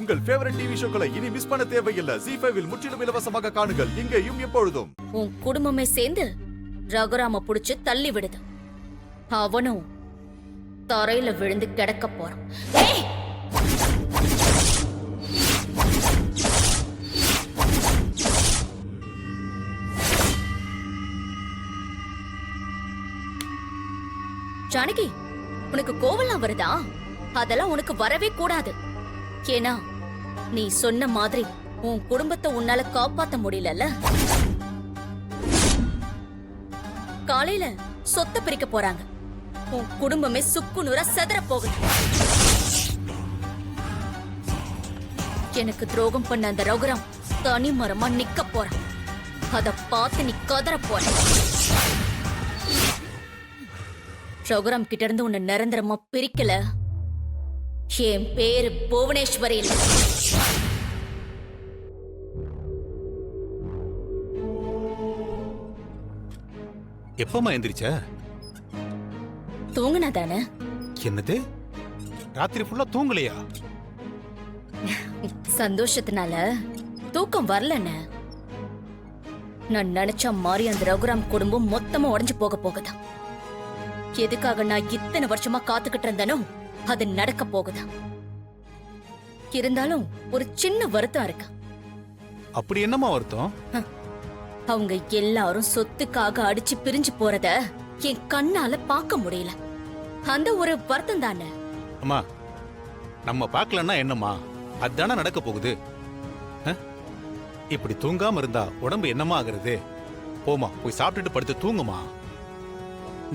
உங்கள் favourite TV ஷோக்களை இனி miss பண்ண தேவையில்லை. ஜீ5 இல் முற்றிலும் இலவசமாக காணுங்கள். இங்கேயும் எப்பொழுதும். உன் குடும்பமே சேர்ந்து ரகுராம புடிச்சு தள்ளி விடுது. அவனும் தரையில விழுந்து கிடக்க போறான். ஏய்! ஜானகி, உனக்கு கோவம்லாம் வருதா? அதெல்லாம் உனக்கு வரவே கூடாது. ஏன்னா நீ சொன்ன மாதிரி உன் குடும்பத்தை உன்னால காப்பாத்த முடியலல்ல. காலையில சொத்தை பிரிக்க போறாங்க. உன் குடும்பமே சுக்குநூறா செதற போகுது. எனக்கு துரோகம் பண்ண அந்த ரகுராம் தனி மரமா நிக்க போறான். அத பார்த்து நீ கதற போற. ரகுராம் கிட்ட இருந்து உன்னை நிரந்தரமா பிரிக்கல, என் பேரு புவனேஸ்வரி இல்ல. எப்பமா எந்திரிச்ச? தூங்குனா தானே? என்னது, ராத்திரி ஃபுல்லா தூங்கலையா? சந்தோஷத்தினால தூக்கம் வரலன்னு. நான் நினைச்ச மாதிரி அந்த ரகுராம் குடும்பம் மொத்தமா உடைஞ்சு போக போகுதா. எதுக்காக நான் இத்தனை வருஷமா காத்துக்கிட்டு இருந்தனோ அது நடக்க போகுதா. இருந்தாலும் ஒரு சின்ன வருத்தம் இருக்கு. அப்படி என்னமா வருத்தம்? அவங்க எல்லாரும் சொத்துக்காக அடிச்சு பிரிஞ்சு போறத என் கண்ணால பார்க்க முடியல. அந்த ஒரு வருத்தம் தானே. அம்மா, நம்ம பார்க்கலன்னா என்னம்மா, அதானே நடக்க போகுது. இப்படி தூங்காம இருந்தா உடம்பு என்னமா ஆகுறது? போமா, போய் சாப்பிட்டுட்டு படுத்து தூங்குமா.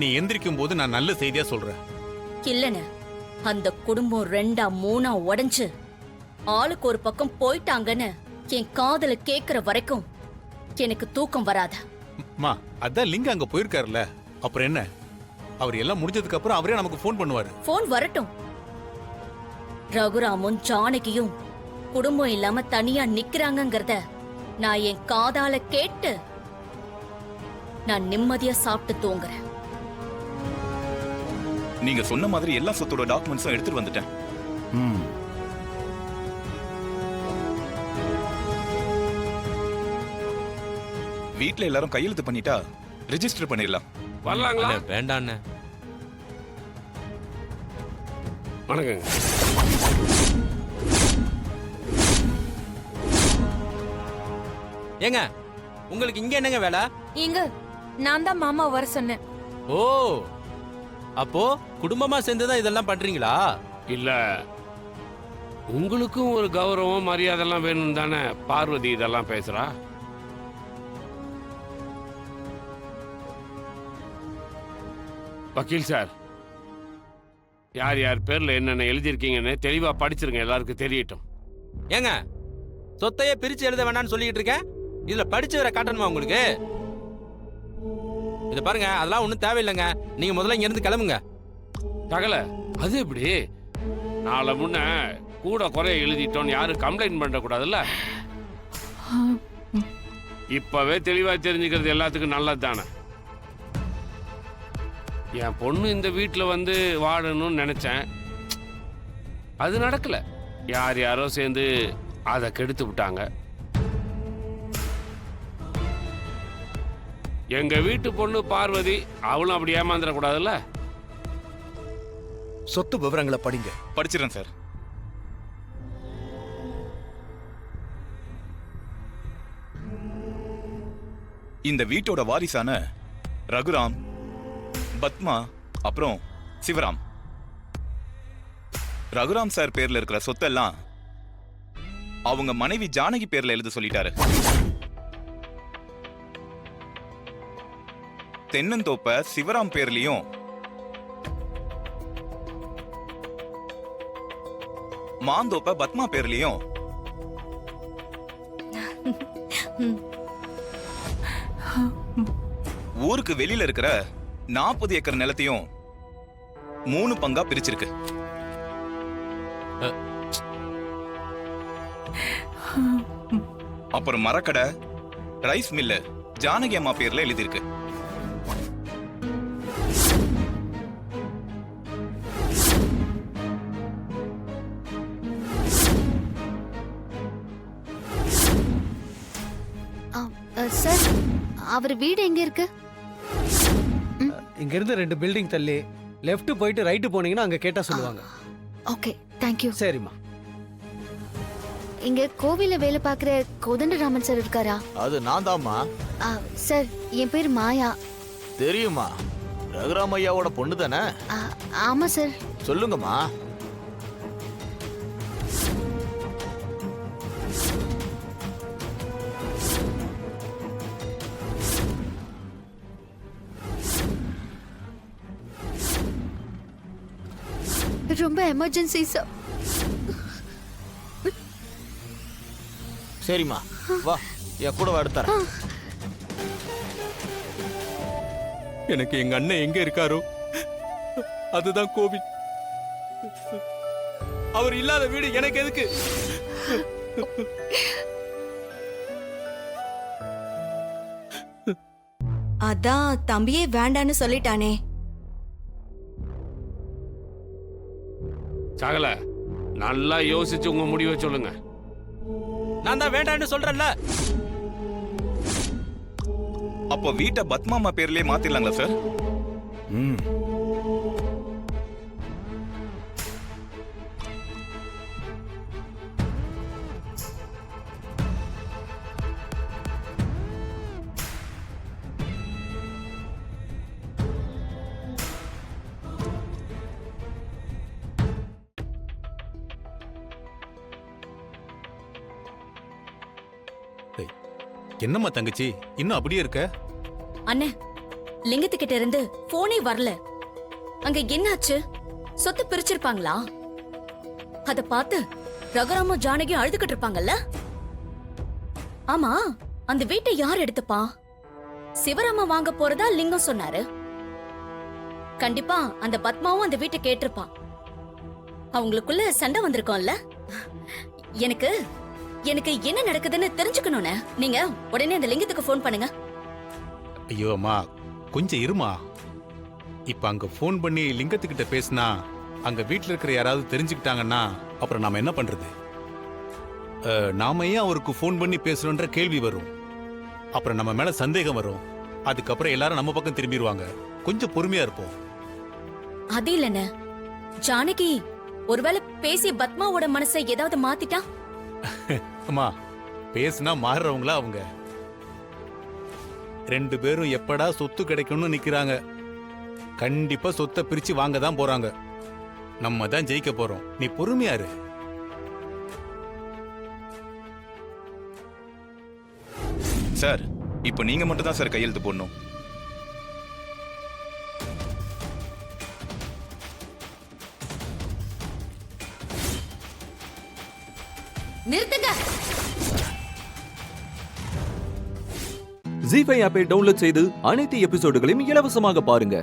நீ எந்திரிக்கும் போது நான் நல்ல செய்தியா சொல்றேன். இல்லன்னு அந்த குடும்பம் 2ஆ 3ஆ உடைஞ்சு ஆளுக்கு ஒரு பக்கம் போயிட்டாங்கன்னு என் காதல கேக்குற வரைக்கும் எனக்கு தூக்கம் வராத. அம்மா, அதான் லிங்க அங்க போயிருக்காருல்ல, அப்புறம் என்ன? அவர் எல்லாம் முடிஞ்சதுக்கு அப்புறம் அவரே நமக்கு ஃபோன் பண்ணுவாரு. ஃபோன் வரட்டும். ரகுராமும் ஜானகியும் குடும்பம் இல்லாம தனியா நிக்கிறாங்கங்கறத நான் என் காதால கேட்டு நான் நிம்மதியா சாப்பிட்டு தூங்குறேன். நீங்க சொன்ன மாதிரி எல்லா சொத்தோட டாக்குமெண்ட்ஸும் எடுத்துட்டு வந்துட்டேன். வீட்ல எல்லாரும் கையெழுத்து பண்ணிட்டா ரெஜிஸ்டர் பண்ணிடலாம். வரலாங்களா? வேண்டாண்ணே. வணக்கங்க. ஏங்க, உங்களுக்கு இங்க என்னங்க வேலை? இங்க நான் தான் மாமா வர சொன்னேன். ஓ, அப்போ குடும்பமா சேர்ந்துதான் இதெல்லாம் பண்றீங்களா? இல்ல, உங்களுக்கும் ஒரு கௌரவம் மரியாதைலாம் வேணும் தானே பார்வதி இதெல்லாம் பேசுறா. வக்கீல் சார், யார் யார் பேர்ல என்னென்ன எழுதியிருக்கீங்கன்னு தெளிவா படிச்சிருங்க, எல்லாருக்கும் தெரியட்டும். ஏங்க, சொத்தையே பிரிச்சு எழுத வேணாம்னு சொல்லிட்டு இருக்கேன், இதுல படிச்சு வர காட்டணுமா உங்களுக்கு? இத பாருங்க, அதெல்லாம் ஒண்ணும் தேவையில்லைங்க. நீங்க முதல்ல இங்க இருந்து கிளம்புங்க. தகல, அது எப்படி? நாளை முன்ன கூட குறைய எழுதிட்டோன்னு யாரும் கம்ப்ளைண்ட் பண்ண கூடாதுல்ல. இப்பவே தெளிவா தெரிஞ்சுக்கிறது எல்லாத்துக்கும் நல்லது தானே. என் பொண்ணு இந்த வீட்டில் வந்து வாழணும்னு நினைச்சேன், அது நடக்கல. யார் யாரோ சேர்ந்து அதை கெடுத்து விட்டாங்க. எங்க வீட்டு பொண்ணு பார்வதி, அவளும் அப்படி ஏமாந்துட கூடாதுல்ல. சொத்து விவரங்களை படிங்க. படிச்சிடறேன் சார். இந்த வீட்டோட வாரிசான ரகுராம், பத்மா, அப்புறம் சிவராம். ரகுராம் சார் பேர்ல இருக்கிற சொத்தெல்லாம் அவங்க மனைவி ஜானகி பேர்ல எழுத சொல்லிட்டாரு. தென்னந்தோப்ப சிவராம் பேர்லயும், மாந்தோப்ப பத்மா பேர்லயும், ஊருக்கு வெளியில இருக்கிற 40 ஏக்கர் நிலத்தையும் 3 பங்கா பிரிச்சிருக்கு. அப்புறம் மரக்கடை, ரைஸ் மில்லு ஜானகி அம்மா பேர்ல எழுதியிருக்கு. சார் அவர் வீடு எங்க இருக்கு? இங்க இருந்து 2 பில்டிங் தள்ளி லெஃப்ட் போயிட்டு ரைட்டு போனீங்கன்னா அங்க கேட்டா சொல்லுவாங்க. Okay, thank you. சரிம்மா. இங்க கோவில்ல வேலை பார்க்குற கோதண்டராமன் சார் இருக்காரா? அது நான் தாம்மா. சார், என் பேர் மாயா. தெரியுமா? ரகுராம் ஐயாவோட பொண்ணு தானே? ஆமா சார். சொல்லுங்கம்மா. ரொம்ப எமர்ஜென்சி சார். சரிம்மா, வா என் கூட எடுத்துறேன். எனக்கு எங்க அண்ணன் எங்க இருக்காரோ அதுதான் கோவில். அவர் இல்லாத வீடு எனக்கு எதுக்கு? அதான் தம்பியே வேண்டான்னு சொல்லிட்டானே. சகல நல்லா யோசிச்சு உங்க முடிவை சொல்லுங்க. நான் தான் வேண்டான்னு சொல்றேன்ல. அப்போ வீட்டை பத்மாமா பேர்லயே மாத்திரலாங்களா சார்? என்னம்மா தங்கச்சி இன்னும் அப்படியே இருக்க? அண்ணே, லிங்கத்துக்கிட்ட இருந்து போனே வரல. அங்க என்னாச்சு? சொத்து பிரிச்சிருப்பாங்களா? அத பார்த்து ரகுராமும் ஜானகியும் அழுதுகிட்டு இருப்பாங்கல்ல? ஆமா, அந்த வீட்டை யார் எடுத்துப்பா? சிவராம வாங்க போறதா லிங்கம் சொன்னாரு. கண்டிப்பா அந்த பத்மாவும் அந்த வீட்டை கேட்டிருப்பா. அவங்களுக்குள்ள சண்டை வந்திருக்கோம்ல. எனக்கு எனக்கு என்ன நடக்குதுன்னு தெரிஞ்சுக்கணும்னு நீங்க உடனே அந்த லிங்கத்துக்கு போன் பண்ணுங்க. ஐயோ அம்மா, கொஞ்சம் இருமா. இப்ப அங்க போன் பண்ணி லிங்கத்துக்கிட்ட பேசினா அங்க வீட்டுல இருக்கிற யாராவது தெரிஞ்சுக்கிட்டாங்கன்னா அப்புறம் நாம என்ன பண்றது? நாம ஏன் அவருக்கு போன் பண்ணி பேசுறோன்ற கேள்வி வரும். அப்புறம் நம்ம மேல சந்தேகம் வரும். அதுக்கப்புறம் எல்லாரும் நம்ம பக்கம் திரும்பிடுவாங்க. கொஞ்சம் பொறுமையா இருப்போம். அது இல்லைன்னு ஜானகி ஒருவேளை பேசி பத்மாவோட மனசை ஏதாவது மாத்திட்டா? அம்மா, பேசினா மாறுறவங்களா அவங்க? 2 பேரும் எப்படா சொத்து கிடைக்கும்னு நிக்கிறாங்க. கண்டிப்பா சொத்தை பிரிச்சு வாங்க தான் போறாங்க. நம்ம தான் ஜெயிக்க போறோம். நீ பொறுமையா இரு. சார், இப்போ நீங்க மட்டும் தான் சார் கையெழுத்து போடணும். நிறுத்துங்க. ஜீ5 ஆப்பை டவுன்லோட் செய்து அனைத்து எபிசோடுகளையும் இலவசமாக பாருங்க.